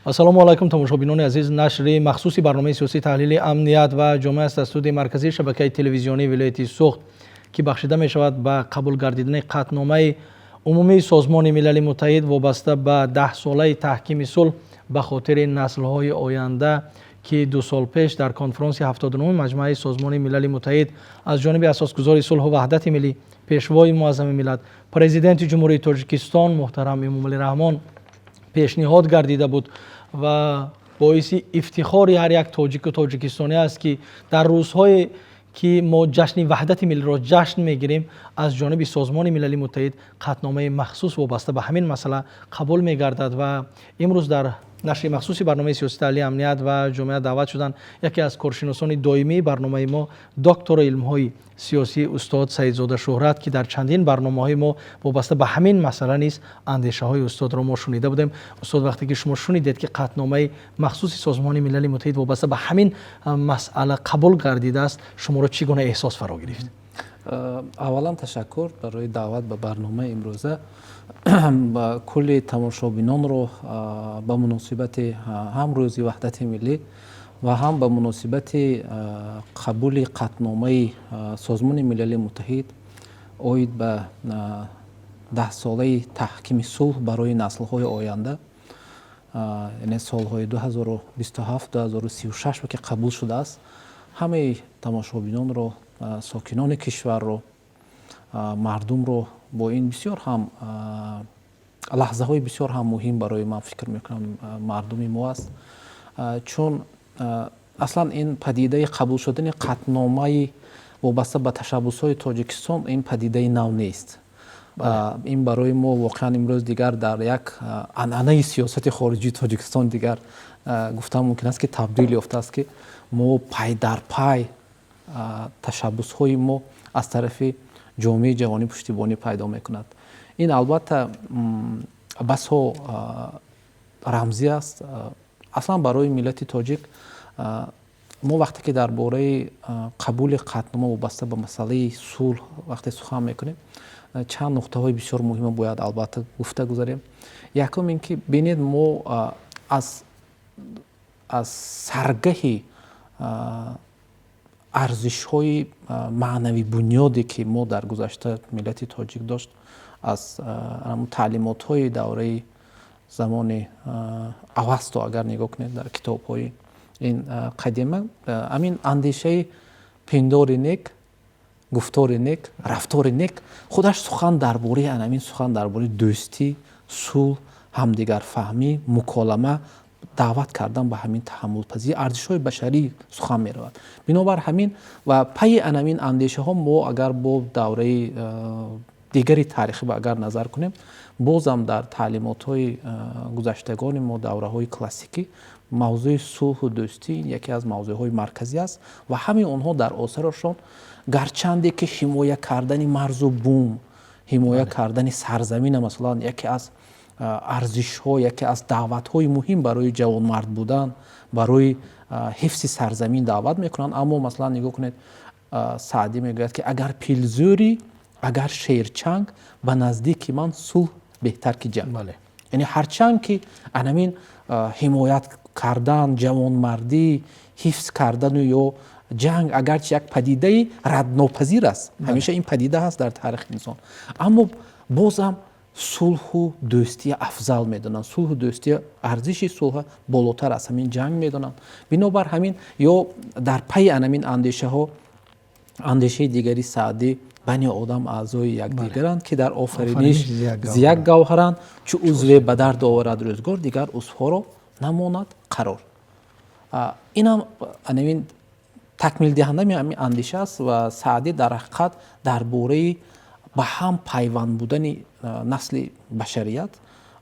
ассалому алайкум тамошобинони азиз. Нашри махсуси барномаи сиёсӣ таҳлили амният ва ҷомеа аст аз студияи марказии шабакаи телевизионии вилояти Суғд ки бахшида мешавад ба қабул гардидани қатномаи умумии Созмони Милали Муттаҳид вобаста ба 10-солаи таҳкими сулҳ ба хотири наслҳои оянда ки 2 сол пеш дар конфронси 79 маҷмӯаи Созмони Милали Муттаҳид аз ҷониби асосгузори сулҳу ваҳдати миллӣ, пешвои муаззами миллат, президенти ҷумҳурии Тоҷикистон муҳтарам Эмомалӣ Раҳмон пешниҳод гардида буд ва боиси ифтихори ҳар як тоҷику тоҷикистонӣ аст ки дар рӯзҳое ки мо ҷашни ваҳдати миллиро ҷашн мегирем, аз ҷониби Созмони Милали Муттаҳид қатномаи махсус вобаста ба ҳамин масъала қабул мегардад ва имрӯз дар нашри махсуси барномаи сиёсӣ таҳлили амният ва ҷомеа даъват шуданд яке аз коршиносони доимии барномаи мо, доктори илмҳои сиёсӣ устод Саидзода Шӯҳрат ки дар чандин барномаҳои мо вобаста ба ҳамин масъала низ андешаҳои устодро мо шунида будем. Устод, вақте ки шумо шунидед ки қатномаи махсуси Созмони Милали Муттаҳид вобаста ба ҳамин масъала қабул гардидааст, шуморо чӣ гуна эҳсос фаро гирифт? аввалан ташаккур барои даъват ба барномаи имрӯза. ба кулли тамошобинонро ба муносибати ҳам рӯзи ваҳдати миллӣ ва ҳам ба муносибати қабули қатномаи Созмони Милали Муттаҳид оид ба 10-солаи таҳкими сулҳ барои наслҳои оянда, яъне солҳои 2027-2036 ки қабул шудааст, ҳамаи тамошобинонро, сокинони кишварро, мардумро бо ин бисёр ҳам лаҳзаҳои бисёр ҳам муҳим барои ман фикр мекунам мардуми мо аст, чун аслан ин падидаи қабул шудани қатномаи вобаста ба ташаббусҳои Тоҷикистон ин падидаи нав нест. ин барои мо воқеан имрӯз дигар дар як анъанаи сиёсати хориҷии Тоҷикистон дигар гуфтан мумкин аст ки табдил ёфтааст ки мо пай дар пай ташаббусҳои мо аз тарафи ҷомеаи ҷаҳонӣ пуштибонӣ пайдо мекунад. Ин албатта басо рамзӣ аст. Аслан барои миллати тоҷик мо вақте ки дар бораи қабули қатнома вобаста ба масъалаи сулҳ вақте сухан мекунем, чанд нуқтаҳои бисёр муҳима бояд албатта гуфта гузарем. Якум ин ки бинед мо аз саргаҳи арзишҳои маънавӣ бунёде ки мо дар гузашта миллати тоҷик дошт, аз таълимотҳои давраи замони авасто агар нигоҳ кунед дар китобҳои ин қадима, амин андешаи пиндори нек, гуфтори нек, рафтори нек худаш сухан дар бораи анамин сухан дар бораи дӯстӣ, сулҳ, ҳамдигарфаҳмӣ, муколама, даъват кардан ба ҳамин таҳаммулпазирӣ, арзишҳои башарӣ сухан меравад. Бинобар ҳамин ва пайи анамин андешаҳо мо агар бо давраи дигари таърихӣ агар назар кунем, бозам дар таълимотҳои гузаштагони мо, давраҳои классикӣ, мавзӯи сулҳу дӯстӣ яке аз мавзӯъҳои марказӣ аст ва ҳамин онҳо дар осарошон гарчанде ки ҳимоя кардани марзу бум, ҳимоя кардани сарзамина масалан яке аз арзишҳо, яке аз даъватҳои муҳим барои ҷавонмард будан, барои ҳифзи сарзамин даъват мекунанд. Аммо масалан нигоҳ кунед, Саъдӣ мегӯяд ки агар пилзӯрӣ, агар шерчанг ба наздики ман сулҳ беҳтар ки ҷанг. Яъне ҳарчанд ки анамин ҳимоят кардан, ҷавонмардӣ, ҳифз кардану ё ҷанг агарчи як падидаи раднопазир аст, ҳамеша ин падида ҳаст дар таърихи инсон, аммо бозам сулҳу дӯстия афзал медонанд, сулҳу дӯстия, арзиши сулҳа болотар аз ҳамин ҷанг медонанд. Бинобар ҳамин ё дар пайи анамин андешаҳо, андешаи дигари Саъдӣ бани одам аъзои якдигаранд ки дар офариниш зияк гавҳаранд, чу узве ба дард оварад рӯзгор, дигар узвҳоро намонад қарор. Инам анамин такмилдиҳандаи ҳамин андеша аст ва Саъдӣ дар ҳақиқат дар бораи ба ҳам пайванд будани насли башарият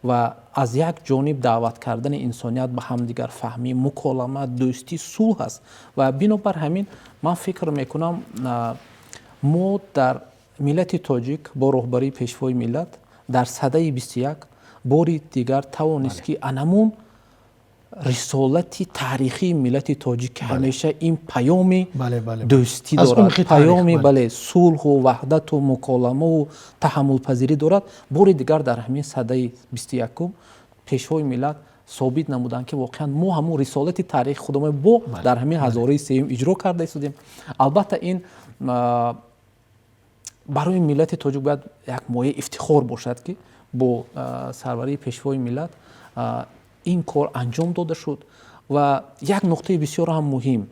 ва аз як ҷониб даъват кардани инсоният ба ҳамдигарфаҳмӣ, муколама, дӯстӣ, сулҳ аст. Ва бинобар ҳамин ман фикр мекунам мо дар миллати тоҷик бо роҳбарии пешвои миллат дар садаи 21 бори дигар тавонист ки анамун рисолати таърихии миллати тоҷик ки ҳамеша ин паёми дӯстӣ дорад, паёми сулҳу ваҳдату муколамаву таҳаммулпазирӣ дорад, бори дигар дар ҳамин садаи 21 пешвои миллат ثابت намуданд ки воқеан мо ҳамун рисолати таърихи худамон бо дар ҳамин 1003 иҷро карда истодем. албатта ин барои миллати тоҷик бояд як мояи ифтихор бошад ки бо сарварии пешвои миллат ин кор анҷом дода шуд. ва як нуқтаи бисёр ҳам муҳим,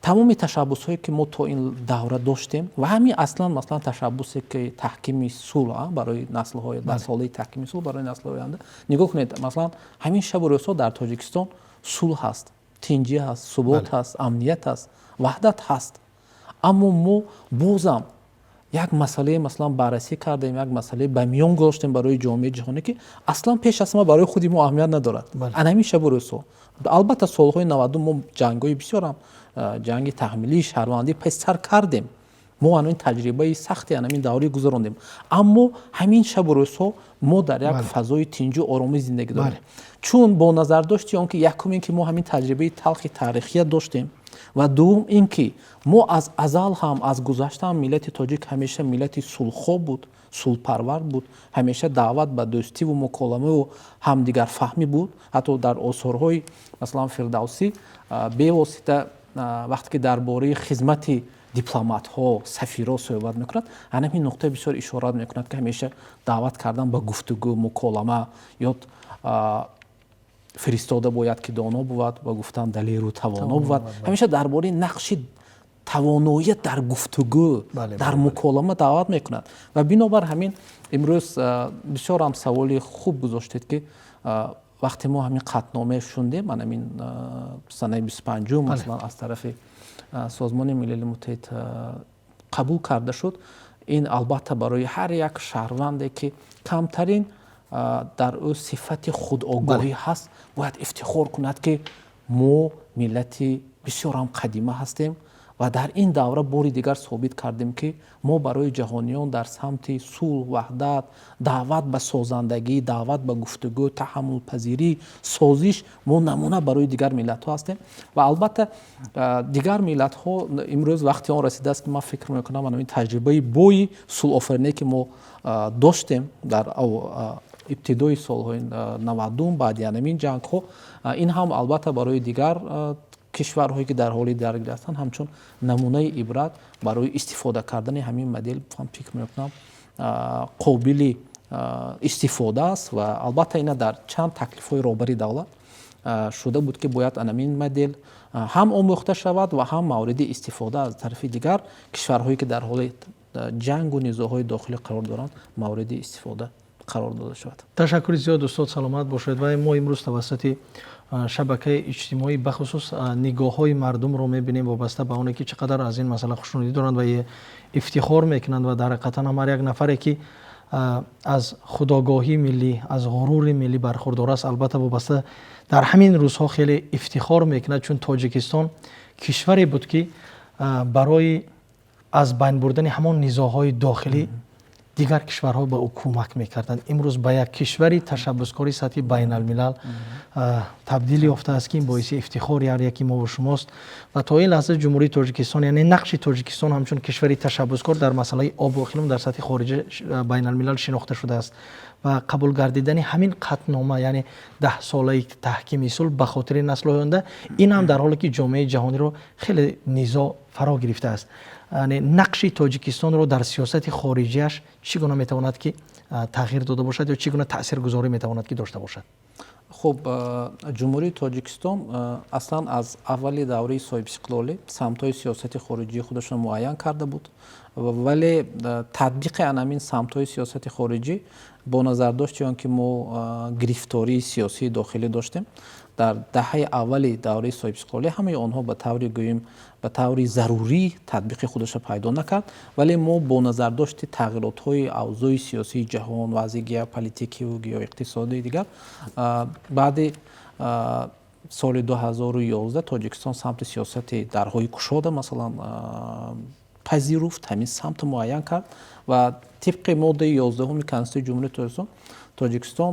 тамоми ташаббусҳое ки мо то ин давра доштем ва ҳамин аслан масалан ташаббусе ки таҳкими сулҳ барои наслҳои масъолаи таҳкими сулҳ барои наслҳои оянда, нигоҳ кунед, масалан ҳамин шабу рӯзҳо дар Тоҷикистон сулҳ ҳаст, тинҷӣ ҳаст, субот ҳаст, амният ҳаст, ваҳдат ҳаст. аммо мо бозам як масъалаи масалан баррасӣ кардем, як масъалаи ба миён гузоштем барои ҷомеаи ҷаҳонӣ ки аслан пеш аз ҳама барои худи мо аҳамият надорад. ана ҳамин шабу рӯзҳо албатта солҳои 90 мо ҷангҳои бисёрам ҷанги таҳмилӣ, шаҳрвандӣ пешсар кардем. мо анин таҷрибаи сахти анамин даврӣ гузарондем. аммо ҳамин шабу рӯзҳо мо дар як фазои тинҷу оромӣ зиндагӣ дорем. чун бо назардошти он ки якум ин ки мо ҳамин таҷрибаи талхи таърихия доштем ва дуввум ин ки мо аз азал ҳам аз гузашта ҳам миллати тоҷик ҳамеша миллати сулҳхо буд, сулҳпарвар буд, ҳамеша даъват ба дӯстиву муколамаву ҳамдигарфаҳмӣ буд. ҳатто дар осорҳои масалан Фирдавсӣ бевосита вақте ки дар бораи хизмати дипломатҳо, сафирҳо суҳбат мекунад, ҳамин нуқтаи бисёр ишорат мекунад ки ҳамеша даъват кардан ба гуфтугӯ, муколама ё фиристода бояд ки доно бувад ва гуфтан далеру тавоно бувад. ҳамеша дар бораи нақши тавоноият дар гуфтугӯ, дар муколама даъват мекунад. ва бинобар ҳамин имрӯз бисёр ҳам саволи хуб гузоштед ки вақте мо ҳамин қатноме шундем, ҳамин санаи 25 масалан аз тарафи Созмони Милали Муттаҳид қабул карда шуд. ин албатта барои ҳар як шаҳрванде ки камтарин дар ӯ сифати худогоҳӣ ҳаст бояд ифтихор кунад ки мо миллати бисёр ҳам қадима ҳастем ва дар ин давра бори дигар собит кардем ки мо барои ҷаҳониён дар самти сулҳ, ваҳдат, даъват ба созандагӣ, даъват ба гуфтугӯ, таҳаммулпазирӣ, созиш мо намуна барои дигар миллатҳо ҳастем. ва албатта дигар миллатҳо имрӯз вақти он расидааст ки ман фикр мекунам ин таҷрибаи бои сулҳофариние ки мо доштем дар ибтидои солҳои 90 баъди анамин ҷангҳо, ин ҳам албатта барои дигар кишварҳое ки дар ҳоли даргирӣ ҳастанд ҳамчун намунаи ибрат барои истифода кардани ҳамин модел фикр мекунам қобили истифода аст. ва албатта ина дар чанд таклифҳои роҳбари давлат шуда буд ки бояд анамин модел ҳам омӯхта шавад ва ҳам мавриди истифода аз тарафи дигар кишварҳое ки дар ҳоли ҷангу низоъҳои дохилӣ қарор доранд мавриди истифода қарор дода шавад. ташаккури зиёд устод, саломат бошед. ва мо имрӯз тавассути шабакаи иҷтимоӣ бахусус нигоҳҳои мардумро мебинем вобаста ба оне ки чӣ қадар аз ин масъала хушнудӣ доранд ва ифтихор мекунанд ва дар ҳақиқатан ҳам ҳар як нафаре ки аз худогоҳии миллӣ, аз ғурури миллӣ бархурдор аст, албатта вобаста дар ҳамин рӯзҳо хеле ифтихор мекунад, чун Тоҷикистон кишваре буд ки барои аз байн бурдани ҳамон низоъҳои дохилӣ дигар кишварҳо ба ӯ кӯмак мекарданд. имрӯз ба як кишвари ташаббускори сатҳи байналмилал табдил ёфтааст ки ин боиси ифтихори ҳар яки мо ва шумост. ва то ин лаҳза ҷумҳурии Тоҷикистон, яъне нақши Тоҷикистон ҳамчун кишвари ташаббускор дар масъалаи обу иқлим дар сатҳи хориҷа байналмилал шинохта шудааст. ва қабул гардидани ҳамин қатнома, яъне 10 солаи таҳкими сулҳ ба хотири наслҳои оянда, ин ҳам дар ҳоле ки ҷомеаи ҷаҳониро хеле низоъ фаро гирифтааст. нақши Тоҷикистонро дар сиёсати хориҷияш чӣ гуна метавонад ки тағйир дода бошад ё чӣ гуна таъсиргузорӣ метавонад ки дошта бошад? хуб, ҷумҳурии Тоҷикистон аслан аз аввали давраи соҳибистиқлолӣ самтҳои сиёсати хориҷии худашро муайян карда буд, вале татбиқи анамин самтҳои сиёсати хориҷӣ бо назардошти он ки мо гирифтории сиёсии дохилӣ доштем дар даҳаи аввали давраи соҳибистиқлолӣ, ҳамаи онҳо ба таври гӯем ба таври зарурӣ татбиқи худашро пайдо накард, вале мо бо назардошти тағйиротҳои авзои сиёсии ҷаҳон, вазъи геополитикиву геоиқтисодии дигар, баъди соли 2011 Тоҷикистон самти сиёсати дарҳои кушода масалан пазируфт, ҳамин самт муайян кард ва тибқи моддаи 11 Конститутсияи Ҷумҳурии Тоҷикистон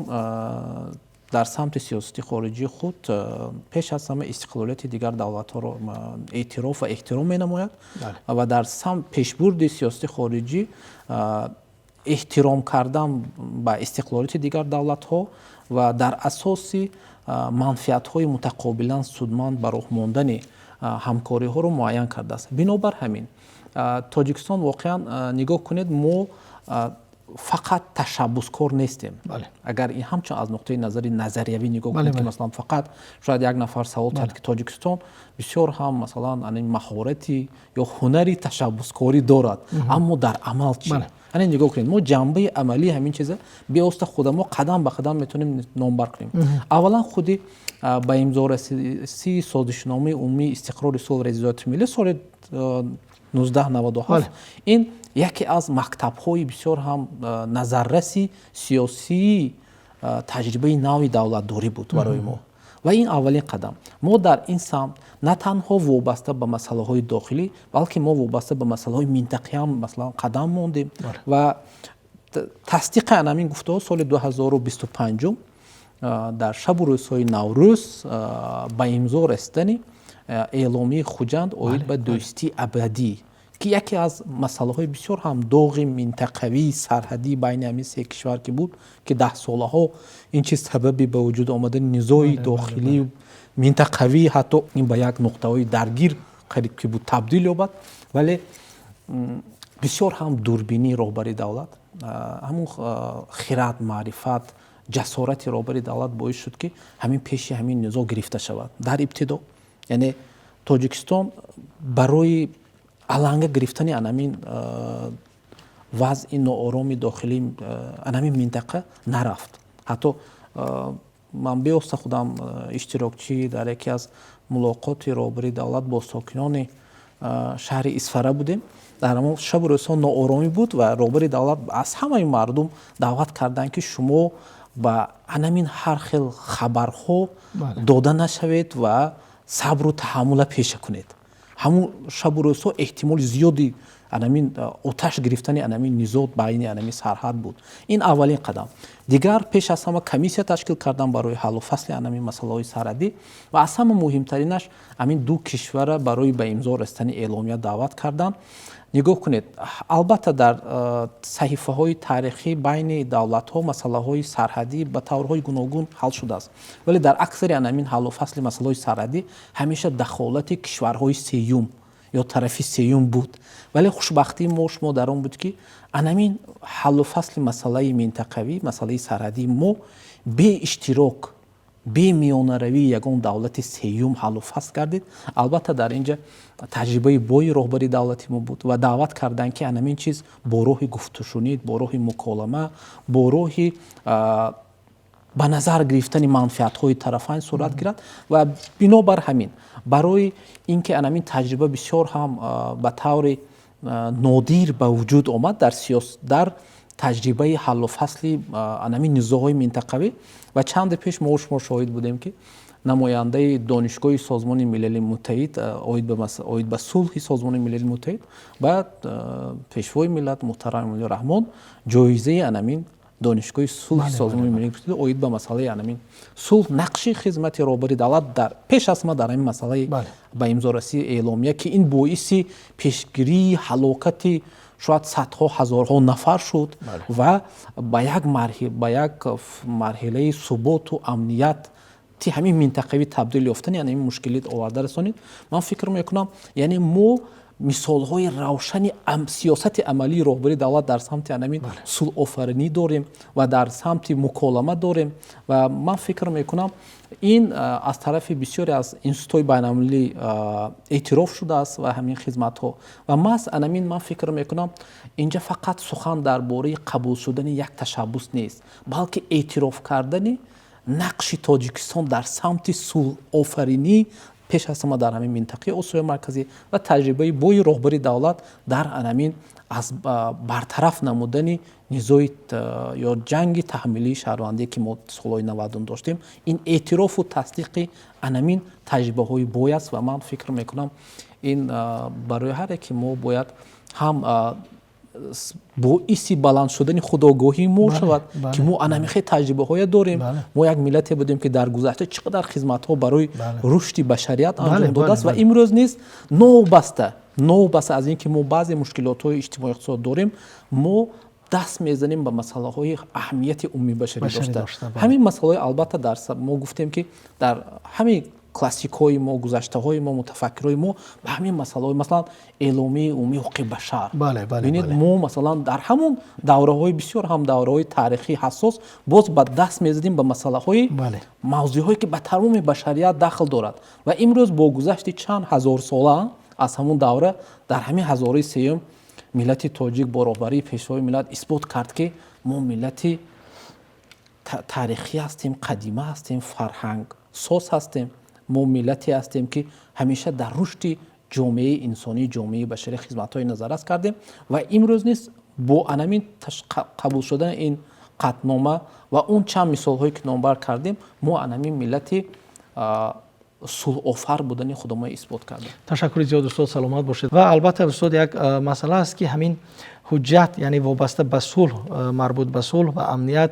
дар самти сиёсати хориҷии худ пеш аз ҳама истиқлолияти дигар давлатҳоро эътироф ва эҳтиром менамояд ва дар пешбурди сиёсати хориҷӣ эҳтиром кардан ба истиқлолияти дигар давлатҳо ва дар асоси манфиатҳои мутақобилан судманд ба роҳ мондани ҳамкориҳоро муайян кардааст. Бинобар ҳамин Тоҷикистон воқеан нигоҳ кунед, мо фақат ташаббускор нестем. Агар ин ҳамчун аз нуқтаи назари назариявӣ нигоҳ кунед, ки масалан фақат шояд як нафар савол кард, ки Тоҷикистон бисёр ҳам масалан маҳорати ё ҳунари ташаббускорӣ дорад, аммо дар амал чи? Ҳанин нигоҳ кунед, мо ҷанбаи амалии ҳамин чиза беоста худамо қадам ба қадам метавонем номбар кунем. Аввалан худи ба имзорасии созишномаи умумии истиқрори сулҳ ва ризояти миллӣ соли 1997 ин яке аз мактабҳои бисёр ҳам назарраси сиёсии таҷрибаи нави давлатдорӣ буд барои мо. Ва ин аввалин қадам. Мо дар ин самт на танҳо вобаста ба масъалаҳои дохилӣ, балки мо вобаста ба масъалаҳои минтақӣ ҳам масалан қадам мондем. Ва тасдиқи анамин гуфтаҳо соли 2025 дар шабу рӯзҳои Наврӯз ба имзо расидани эъломияи хуҷанд оид ба дӯстии абадӣ, ки яке аз масъалаҳои бисёр ҳам доғи минтақавии сарҳадӣ байни ҳамин се кишвар ки буд, ки даҳсолаҳо ин чиз сабаби ба вуҷуд омадани низои дохилӣ минтақавӣ, ҳатто ин ба як нуқтаҳои даргир қариб ки буд табдил ёбад. Вале бисёр ҳам дурбинии роҳбари давлат, ҳамун хирад, маърифат, ҷасорати роҳбари давлат боис шуд, ки ҳамин пеши ҳамин низо гирифта шавад. Дар ибтидо яъне Тоҷикистон барои аланга гирифтани анамин вазъи ноороми дохилии анамин минтақа нарафт. Ҳатто ман беоста худам иштирокчӣ дар яке аз мулоқоти роҳбари давлат бо сокинони шаҳри Исфара будем. Дар ҳамон шабу рӯзҳо нооромӣ буд ва роҳбари давлат аз ҳамаи мардум даъват карданд, ки шумо ба анамин ҳар хел хабарҳо дода нашавед ва сабру таҳаммула пеша кунед. ҳамун шабу рӯзҳо эҳтимоли зиёди анамин оташ гирифтани анамин низот байни анамин сарҳад буд. Ин аввалин қадам. Дигар пеш аз ҳама комиссия ташкил кардан барои ҳаллу фасли анамин масъалаҳои сарҳадӣ ва аз ҳама муҳимтаринаш амин ду кишвара барои ба имзо расидани эъломия даъват кардан. Нигоҳ кунед, албатта дар саҳифаҳои таърихӣ байни давлатҳо масъалаҳои сарҳадӣ ба таврҳои гуногун ҳал шудааст. Вале дар аксари анамин ҳаллу фасли масъалаҳои сарҳадӣ ҳамеша дахолати кишварҳои сеюм ё тарафи сеюм буд. Вале хушбахтии мо шумо дар он буд, ки анамин ҳаллу фасли масъалаи минтақавӣ, масъалаи сарҳадии мо беиштирок, бемиёнаравии ягон давлати сеюм ҳаллу фасл гардид. Албатта дар инҷа таҷрибаи бои роҳбари давлати мо буд ва даъват карданд, ки анамин чиз бо роҳи гуфтушунид, бо роҳи муколама, бо роҳи ба назар гирифтани манфиатҳои тарафайн сурат гирад. Ва бинобар ҳамин барои ин ки анамин таҷриба бисёр ҳам ба таври нодир ба вуҷуд омад дар таҷрибаи ҳаллу фасли анамин низоъҳои минтақавӣ. Ва чанде пеш мо шумо шоҳид будем, ки намояндаи донишгоҳи Созмони Милали Муттаҳид оид ба сулҳи Созмони Милали Муттаҳид ба пешвои миллат муҳтарам Эмомаллои Раҳмон ҷоизаи анамин донишгоҳи сулҳи Созмони Милали Муттаҳид оид ба масъалаи анамин сулҳ, нақши хизмати роҳбари давлат дар пеш аз ҳама дар ҳамин масъалаи ба имзорасии эъломия, ки ин боиси пешгирии ҳалокати шояд садҳо ҳазорҳо нафар шуд ва ба як марҳилаи суботу амнияти ҳамин минтақавӣ табдил ёфтани анамин мушкилот оварда расонид. Ман фикр мекунам, яъне мо мисолҳои равшани сиёсати амалии роҳбари давлат дар самти анамин сулҳофаринӣ дорем ва дар самти муколама дорем. Ва ман фикр мекунам, ин аз тарафи бисёре аз институтҳои байналмилалӣ эътироф шудааст ва ҳамин хизматҳо. Ва маҳз анамин ман фикр мекунам, инҷа фақат сухан дар бораи қабул шудани як ташаббус нест, балки эътироф кардани нақши Тоҷикистон дар самти сулҳофаринӣ пеш аз ҳама дар ҳамин минтақаи Осиёи Марказӣ ва таҷрибаи бои роҳбари давлат дар анамин аз бартараф намудани низои ё ҷанги таҳмилии шаҳрвандие, ки мо солҳои 90 доштем, ин эътирофу тасдиқи анамин таҷрибаҳои бой аст. Ва ман фикр мекунам, ин барои ҳаре ки мо бояд ҳам боиси баланд шудани худогоҳии мо шавад, ки мо анамихе таҷрибаҳое дорем. Мо як миллате будем, ки дар гузашта чӣ қадар хизматҳо барои рушди башарият анҷом додааст ва имрӯз низ новбаста аз ин ки мо баъзе мушкилотҳои иҷтимоӣ иқтисод дорем, мо даст мезанем ба масъалаҳои аҳамияти умуми башарӣ дошта. бale. ҳамин масъалаҳои албатта дар мо гуфтем ки дар ҳамин классикҳои мо, гузаштаҳои мо, мутафаккирои мо ба ҳамин масъалаҳои маслан эъломии умумии ҳуқуқи башар. Бинед мо масалан дар ҳамон давраҳои бисёр ҳам давраҳои таърихи ҳассос боз ба даст мезадем ба масъалаҳои мавзӯъҳое ки ба тамоми башарият дахл дорад ва имрӯз бо гузашти чанд ҳазор сола аз ҳамон давра дар ҳамин ҳазораи сеюм миллати тоҷик бо роҳбарии пешвои миллат исбот кард ки мо миллати таърихӣ ҳастем, қадима ҳастем, фарҳангсоз ҳастем. мо миллате ҳастем ки ҳамеша дар рушди ҷомеаи инсонӣ, ҷомеаи башарӣ хизматҳои назаррас кардем ва имрӯз низ бо анамин қабул шудани ин қатнома ва он чанд мисолҳое ки номбар кардем мо анамин миллати сулҳофар будани худомо исбот кардем. Ташаккури зиёд устод, саломат бошед. Ва албатта устод як масъала аст ки ҳамин ҳуҷҷат, яъне вобаста ба сулҳ, марбут ба сулҳ ва амният,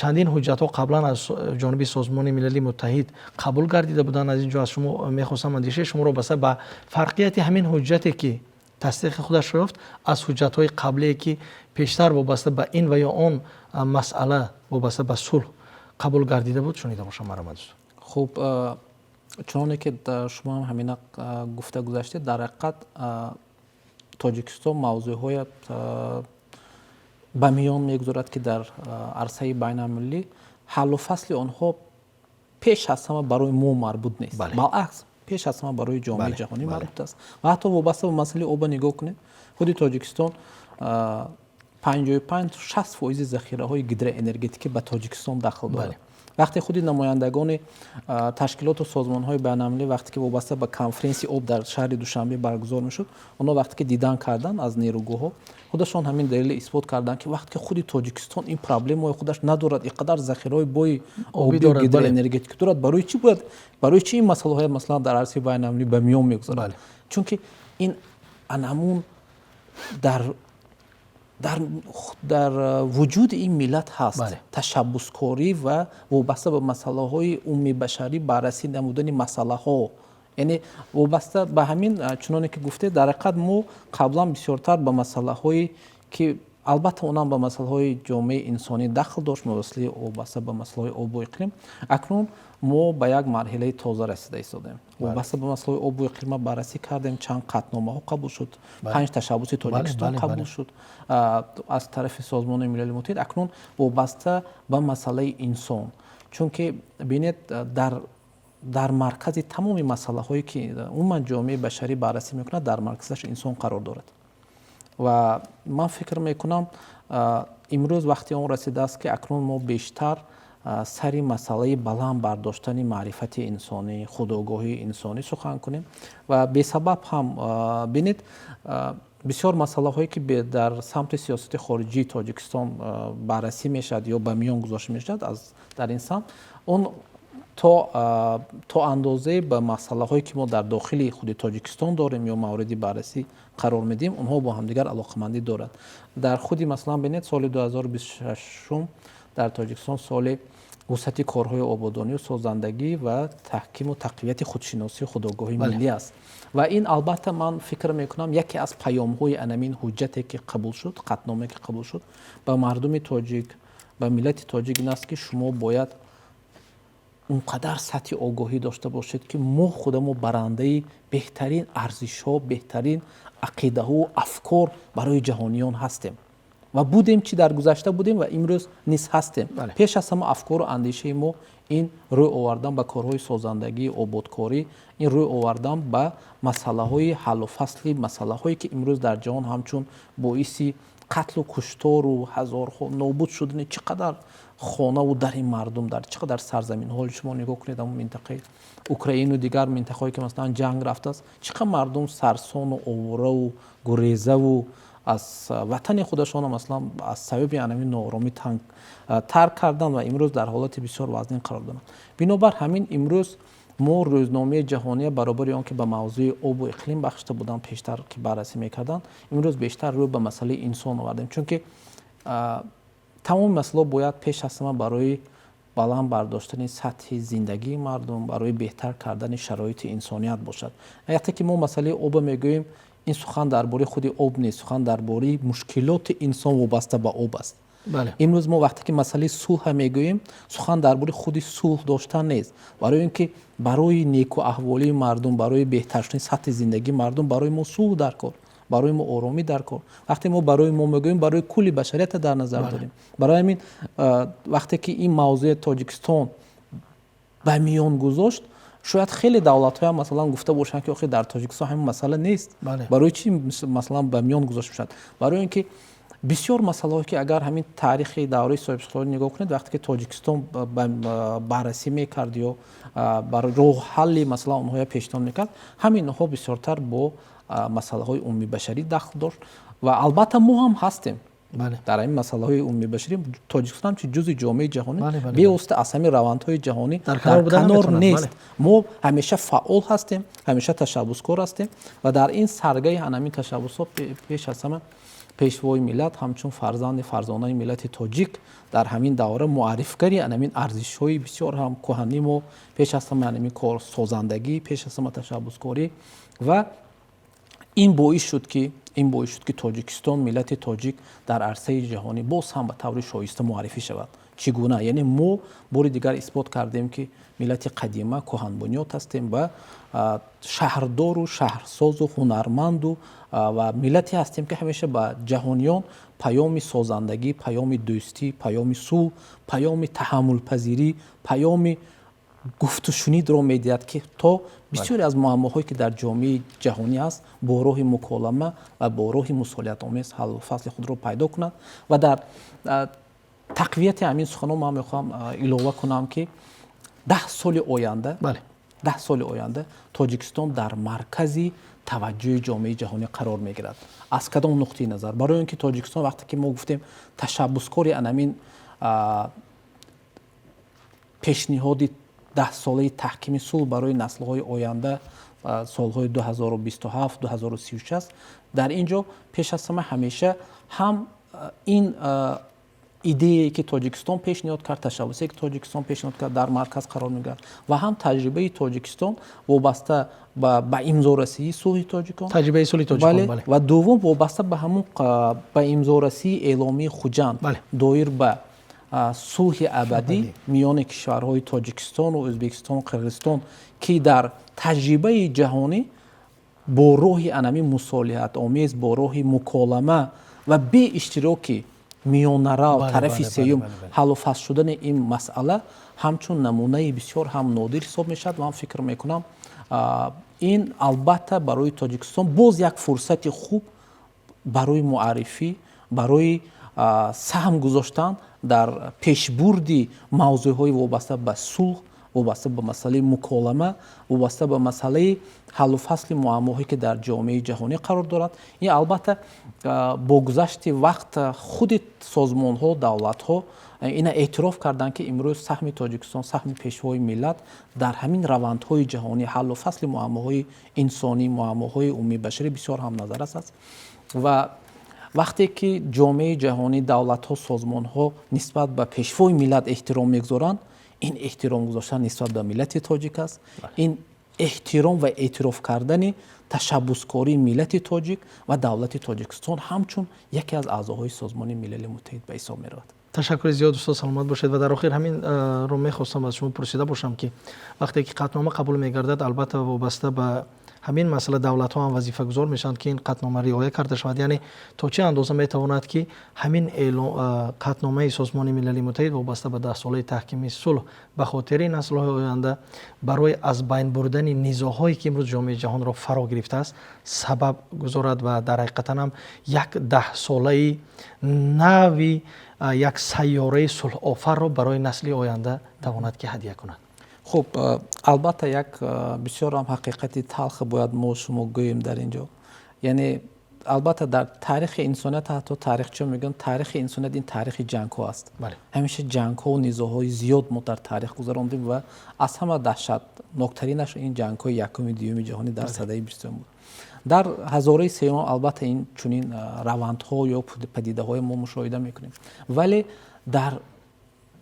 чандин ҳуҷҷатҳо қаблан аз ҷониби Созмони Милали Муттаҳид қабул гардида буданд. Аз ин ҷо аз шумо мехостам андешаи шуморо басар ба фарқияти ҳамин ҳуҷҷате ки тасдиқи худашро ёфт аз ҳуҷҷатҳои қаблие ки пештар вобаста ба ин ва ё он масъала вобаста ба сулҳ қабул гардида буд шунида бошам. Маромад устод. хуб, чуноне ки шумо ҳам ҳамина гуфта гузаштед, дар ҳақиқат Тоҷикистон мавзӯъҳои ба миён мегузорад ки дар арсаи байналмилалӣ ҳаллу фасли онҳо пеш аз ҳама барои мо марбут нест. Балъакс, пеш аз ҳама барои ҷомеаи ҷаҳонӣ марбут аст. Ва ҳатто вобаста ба масъалаи оба нигоҳ кунед, худи Тоҷикистон 55-60% захираҳои гидроэнергетикӣ ба Тоҷикистон дахл дорад. вақте худи намояндагони ташкилоту созмонҳои байналмилалӣ вақте ки вобаста ба конференсияи об дар шаҳри Душанбе баргузор мешуд, онҳо вақте ки дидан карданд аз нерӯгоҳҳо, худашон ҳамин далели исбот карданд ки вақте ки худи Тоҷикистон ин проблемаи худаш надорад, инқадар захираҳои бои оби гидроэнергетикӣ дорад, барои чӣ бояд, барои чӣ ин масъалаҳояд маслан дар арсаи байналмилалӣ ба миён мегузарад? Чунки ин анамун дар вуҷуди ин миллат ҳаст. Ташаббускорӣ ва вобаста ба масъалаҳои умуми башарӣ баррасӣ намудани масъалаҳо, яъне вобаста ба ҳамин чуноне ки гуфтед, дар ҳақиқат мо қаблан бисёртар ба масъалаҳое ки албатта онам ба масъалаҳои ҷомеаи инсонӣ дахл дошт, вобаста ба масъалаҳои обу иқлим. Акнун мо ба як марҳилаи тоза расида истодем. вобаста ба масъалаҳои обу иқлима баррасӣ кардем, чанд қатномаҳо қабул шуд, 5 ташаббуси Тоҷикистон қабул шуд аз тарафи Созмони Милали Муттаҳид. Акнун вобаста ба масъалаи инсон, чунки бинед дар маркази тамоми масъалаҳое ки умуман ҷомеаи башарӣ баррасӣ мекунад, дар марказаш инсон қарор дорад. ва ман фикр мекунам имрӯз вақти он расидааст ки акнун мо бештар сари масъалаи баланд бардоштани маърифати инсонӣ, худогоҳии инсонӣ сухан кунем ва бесабаб ҳам бинед бисёр масъалаҳое ки дар самти сиёсати хориҷии Тоҷикистон баррасӣ мешавад ё ба миён гузошта мешавад дар ин самт, он то андозае ба масъалаҳое ки мо дар дохили худи Тоҷикистон дорем ё мавриди баррасӣ қарор медиҳем, онҳо бо ҳамдигар алоқамандӣ дорад. Дар худи маслан бинед соли 2026 дар Тоҷикистон соли вусъати корҳои ободонию созандагӣ ва таҳкиму тақвияти худшиносии худогоҳии миллӣ аст. ва ин албатта ман фикр мекунам яке аз паёмҳои анамин ҳуҷҷате ки қабул шуд, қатномае ки қабул шуд ба мардуми тоҷик, ба миллати тоҷик ин аст ки шумо бояд унқадар сатҳи огоҳӣ дошта бошед ки мо худамо барандаи беҳтарин арзишҳо, беҳтарин ақидаҳу афкор барои ҷаҳониён ҳастем ва будем, чӣ дар гузашта будем ва имрӯз низ ҳастем. Пеш аз ҳама афкору андешаи мо ин рӯй овардан ба корҳои созандагӣ, ободкорӣ, ин рӯй овардан ба масъалаҳои ҳаллу фасли масъалаҳое ки имрӯз дар ҷаҳон ҳамчун боиси қатлу куштору ҳазорҳо нобуд шудани чӣ қадар хонаву дари мардум дар чӣ қадар сарзаминҳо шумо нигоҳ кунед, ҳамон минтақаи Украину дигар минтақаҳое ки маслан ҷанг рафтааст, чӣ қадар мардум сарсону овораву гурезаву аз ватани худашон маслан аз сабаби анамин нооромӣ тарк карданд ва имрӯз дар ҳолати бисёр вазнин қарор доранд. Бинобар ҳамин имрӯз мо рӯзномаи ҷаҳония баробари он ки ба мавзӯи обу иқлим бахшида буданд, пештар ки баррасӣ мекарданд, имрӯз бештар рӯй ба масъалаи инсон овардем, чунки тамоми масъалаҳо бояд пеш аз ҳама барои баланд бардоштани сатҳи зиндагии мардум, барои беҳтар кардани шароити инсоният бошад. вақте ки мо масъалаи обро мегӯем, ин сухан дар бораи худи об нест, сухан дар бораи мушкилоти инсон вобаста ба об аст. имрӯз мо вақте ки масъалаи сулҳа мегӯем, сухан дар бораи худи сулҳ доштан нест, барои ин ки барои некуаҳволии мардум, барои беҳтар шудани сатҳи зиндагии мардум, барои мо сулҳ дар кор, барои мо оромӣ дар кор. вақте мо барои мо мегӯем, барои кулли башариятро дар назар дорем. барои ҳамин вақте ки ин мавзӯи Тоҷикистон ба миён гузошт, шояд хеле давлатҳо ҳам масалан гуфта бошанд ки охир дар Тоҷикистон ҳамин масъала нест. барои чӣ масалан ба миён гузошта шуд? барои ин ки бисёр масъалаҳое ки агар ҳамин таърихи давраи соҳибсултонӣ нигоҳ кунед, вақте ки Тоҷикистон баррасӣ мекард ё барои роҳ ҳалли масъалаи онҳо пешниҳод мекард, ҳамин инҳо бисёртар бо масъалаҳои умуми башарӣ дахл дошт. ва албатта мо ҳам ҳастем дар ин масъалаҳои умуми башарӣ. Тоҷикистон ҳамчи ҷузъи ҷомеаи ҷаҳонӣ бевосита аз ҳамин равандҳои ҷаҳонӣ дар канор нест. мо ҳамеша фаъол ҳастем, ҳамеша ташаббускор ҳастем ва дар ин саргаи ҳамин ташаббусҳо пеш аз ҳама пешвои миллат ҳамчун фарзонаи миллати тоҷик дар ҳамин давра муаррифгари ҳамин арзишҳои бисёр ҳам кӯҳанӣ мо пеш аз ҳама ҳамин корсозандагӣ, пеш аз ҳама ташаббускорӣ ва ин боис шуд ки Тоҷикистон, миллати тоҷик дар арсаи ҷаҳонӣ боз ҳам ба таври шоиста муаррифӣ шавад. чӣ гуна? Яъне мо бори дигар исбот кардем ки миллати қадима кӯҳанбунёд ҳастем ва шаҳрдору шаҳрсозу ҳунарманду ва миллате ҳастем ки ҳамеша ба ҷаҳониён паёми созандагӣ, паёми дӯстӣ, паёми сулҳ, паёми таҳаммулпазирӣ, паёми гуфтушунидро медиҳад ки то бисёре аз муаммоҳое ки дар ҷомеаи ҷаҳонӣ ҳаст бо роҳи муколама ва бо роҳи мусолиҳатомез ҳаллу фасли худро пайдо кунад. ва дар тақвияти ҳамин суханон ман мехоҳам илова кунам ки 10 соли оянда Тоҷикистон дар маркази таваҷҷӯҳи ҷомеаи ҷаҳонӣ қарор мегирад. аз кадом нуқтаи назар? барои ин ки Тоҷикистон вақте ки мо гуфтем ташаббускори анамин пешниҳоди 10 солаи таҳкими сулҳ барои наслҳои оянда солҳои 2027-2036 дар ин ҷо пеш аз ҳама ҳамеша ҳам ин идеяе ки Тоҷикистон пешниҳод кард, ташаббусе ки Тоҷикистон пешниҳод кард дар марказ қарор мегирад ва ҳам таҷрибаи Тоҷикистон вобаста ба имзорасии сулҳи тоҷикон, таҷрибаи сулҳи тоҷикон, ва дуввум вобаста ба ҳамун ба имзорасии эъломии Хуҷанд доир ба сулҳи абадӣ миёни кишварҳои Тоҷикистону Ӯзбекистону Қирғизистон ки дар таҷрибаи ҷаҳонӣ бо роҳи анамин мусолиҳатомез, бо роҳи муколама ва бе иштироки миёнарав тарафи сеюм ҳаллу фасл шудани ин масъала ҳамчун намунаи бисёр ҳам нодир ҳисоб мешавад. Ман фикр мекунам ин албатта барои Тоҷикистон боз як фурсати хуб барои муаррифӣ, барои саҳм гузоштан дар пешбурди мавзӯъҳои вобаста ба сулҳ, вобаста ба масъалаи муколама, вобаста ба масъалаи ҳаллу фасли муаммоҳое ки дар ҷомеаи ҷаҳонӣ қарор дорад. ин албатта бо гузашти вақт худи созмонҳо, давлатҳо ина эътироф карданд ки имрӯз саҳми Тоҷикистон, саҳми пешвои миллат дар ҳамин равандҳои ҷаҳонӣ ҳаллу фасли муаммоҳои инсонӣ, муаммоҳои умумии башарӣ бисёр ҳам назаррас аст. ва вақте ки ҷомеаи ҷаҳонӣ, давлатҳо, созмонҳо нисбат ба пешвои миллат эҳтиром мегузоранд, ин эҳтиром гузоштан нисбат ба миллати тоҷик аст. ин эҳтиром ва эътироф кардани ташаббускории миллати тоҷик ва давлати Тоҷикистон ҳамчун яке аз аъзоҳои Созмони Милали Муттаҳид ба ҳисоб меравад. ташаккури зиёд устод, саломат бошед. ва дар охир ҳаминро мехостам аз шумо пурсида бошам ки вақте ки қатнома қабул мегардад, албатта вобаста ба ҳамин масъала давлатҳо ҳам вазифагузор мешаванд ки ин қатнома риоя карда шавад. яъне то чӣ андоза метавонад ки ҳамин қатномаи Созмони Милали Муттаҳид вобаста ба 10 солаи таҳкими сулҳ ба хотири наслҳои оянда барои аз байн бурдани низоъҳое ки имрӯз ҷомеаи ҷаҳонро фаро гирифтааст сабаб гузорад ва дар ҳақиқатан ҳам як 10 солаи нави як сайёраи сулҳофарро барои насли оянда тавонад ки ҳадия кунад. хуб, албатта як бисёр ҳам ҳақиқати талх бояд мо шумо гӯем дар ин ҷо. яъне албатта дар тарихи инсоният ҳатто тарихчиҳо мегӯянд тарихи инсоният ин тарихи ҷангҳо аст. ҳамеша ҷангҳо, низоъҳои зиёд мо дар тарих гузарондем ва аз ҳама даҳшатнокаринаш ин ҷангҳои якуми дуюми ҷаҳонӣ дар садаи 20 буд. дар ҳазораи сеюмум албатта ин чунин равандҳо ё падидаҳое мо мушоҳида мекунем, вале дар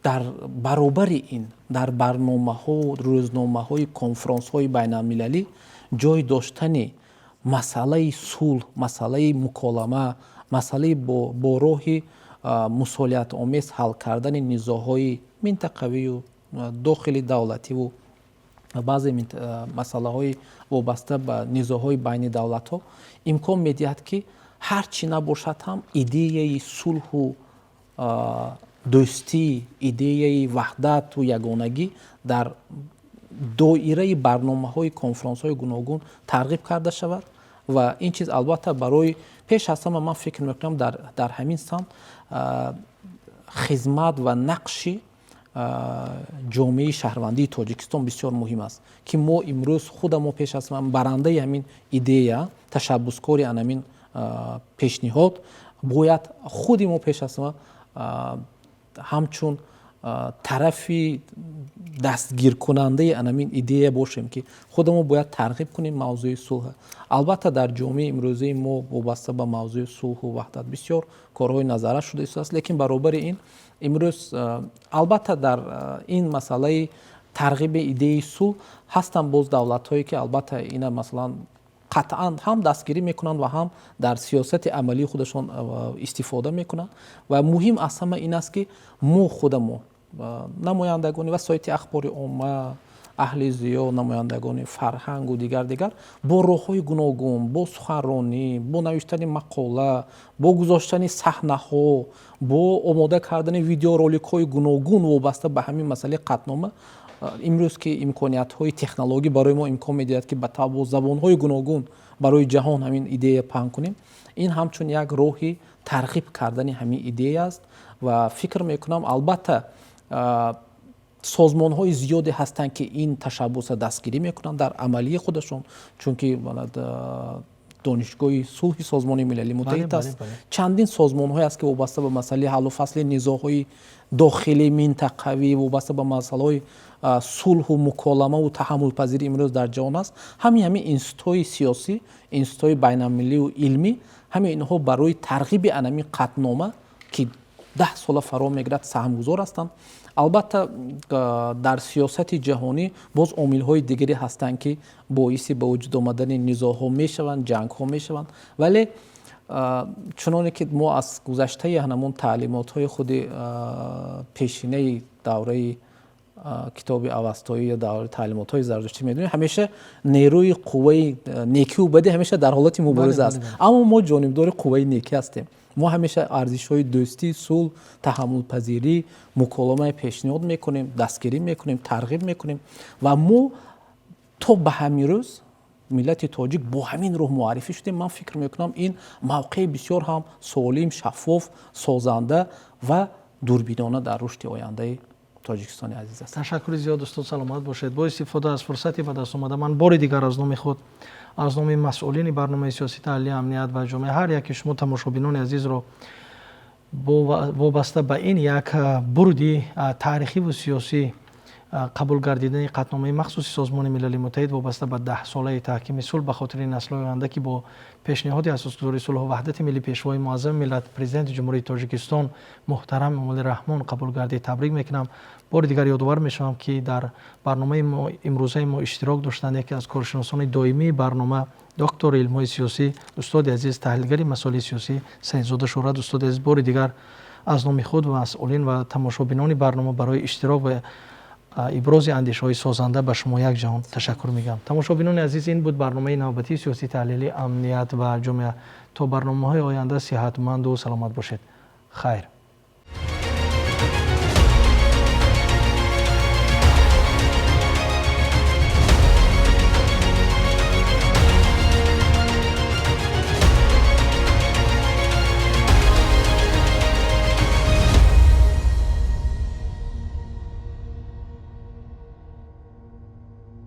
дар баробари ин дар барномаҳо рӯзномаҳои конфронсҳои байналмилалӣ ҷой доштани масъалаи сулҳ, масъалаи муколама, масъалаи бо роҳи мусолиҳатомез ҳал кардани низоъҳои минтақавию дохили давлативу баъзе масъалаҳои вобаста ба низоъҳои байни давлатҳо имкон медиҳад ки ҳар чӣ набошад ҳам идеяи сулҳу дӯстӣ, идеяи ваҳдату ягонагӣ дар доираи барномаҳои конфронсҳои гуногун тарғиб карда шавад ва ин чиз албатта барои пеш аз ҳама ман фикр мекунам дар ҳамин самт хизмат ва нақши ҷомеаи шаҳрвандии тоҷикистон бисёр муҳим аст ки мо имрӯз худамо пеш аз ҳама барандаи ҳамин идея ташаббускори анамин пешниҳод бояд худи мо пеш аз ҳама ҳамчун тарафи дастгиркунандаи анамин идея бошем ки худамо бояд тарғиб кунем мавзӯи сулҳ. Албатта дар ҷомеаи имрӯзаи мо вобаста ба мавзӯи сулҳу ваҳдат бисёр корҳои назаррас шуда истодааст, лекин баробари ин имрӯз албатта дар ин масъалаи тарғиби идеяи сулҳ ҳастанд боз давлатҳое ки албатта ина масалан қатъан ҳам дастгирӣ мекунанд ва ҳам дар сиёсати амалии худашон истифода мекунанд ва муҳим аз ҳама ин аст ки мо худамо намояндагони васоити ахбори omma аҳли зиё намояндагони фарҳангу дигар бо роҳҳои гуногун бо суханронӣ бо навиштани мақола бо гузоштани саҳнаҳо бо омода кардани видеороликҳои гуногун вобаста ба ҳамин масъалаи қатънома имрӯз ки имкониятҳои технологӣ барои мо имкон медиҳад ки ба забонҳои гуногун барои ҷаҳон ҳамин идея паҳн кунем, ин ҳамчун як роҳи тарғиб кардани ҳамин идея аст ва фикр мекунам албатта созмонҳои зиёде ҳастанд ки ин ташаббуса дастгирӣ мекунанд дар амалии худашон, чунки донишгоҳи сулҳи созмони милали муттаҳид аст. Чандин созмонҳое аст ки вобаста ба масъалаи ҳаллу фасли низоъҳои дохилии минтақавӣ вобаста ба масъалаҳои сулҳу муколамаву таҳаммулпазирӣ имрӯз дар ҷаҳон аст. ҳамин институтҳои сиёсӣ, институтҳои байналмилалию илмӣ, ҳамин инҳо барои тарғиби анамин қатънома ки 10 сола фаро мегирад саҳмгузор ҳастанд. албатта дар сиёсати ҷаҳонӣ боз омилҳои дигаре ҳастанд ки боиси ба вуҷуд омадани низоъҳо мешаванд, ҷангҳо мешаванд, вале чуноне ки мо аз гузаштаи ҳамон таълимотҳои худи пешинаи давраи китоби авастоӣ ё давраи таълимотҳои зардуштӣ медонем, ҳамеша нерӯи қувваи некию бади ҳамеша дар ҳолати мубориза аст, аммо мо ҷонибдори қувваи некӣ ҳастем. мо ҳамеша арзишҳои дӯстӣ, сулҳ, таҳаммулпазирӣ, муколамаи пешниҳод мекунем, дастгирӣ мекунем, тарғиб мекунем ва мо то ба ҳамин рӯз миллати тоҷик бо ҳамин роҳ муаррифӣ шудем. Ман фикр мекунам ин мавқеи бисёр ҳам солим, шаффоф, созанда ва дурбинона дар рушди ояндаи тоҷикистони азиз аст. ташаккури зиёд устод, саломат бошед. бо истифода аз фурсати ба даст омада ман бори дигар аз номи худ аз номи масъулини барномаи сиёсии таҳлили амният ва ҷомеа ҳар яки шумо тамошобинони азизро вобаста ба ин як бурди таърихиву сиёсӣ қабул гардидани қатъномаи махсуси созмони милали муттаҳид вобаста ба 10 солаи таҳкими сулҳ ба хотири наслҳои оянда ки бо пешниҳоди асосгузори сулҳу ваҳдати миллӣ пешвои муаззами миллат президенти ҷумҳурии тоҷикистон муҳтарам эмомалӣ раҳмон қабул гардид табрик мекунам. бори дигар ёдовар мешавам ки дар барномаи имрӯзаи мо иштирок доштанд яке аз коршиносони доимии барнома доктори илмҳои сиёсӣ устоди азиз таҳлилгари масоили сиёсӣ Саидзода Шӯҳрат. устоди азиз бори дигар аз номи худ ва масъулин ва тамошобинони барнома барои иштирок ва ибрози андешаҳои созанда ба шумо якҷаҳон ташаккур мегӯям. Тамошобинони азиз, ин буд барномаи навбатии сиёсии таҳлилӣ амният ва ҷомеа. То барномаҳои оянда сиҳатманду саломат бошед. хайр.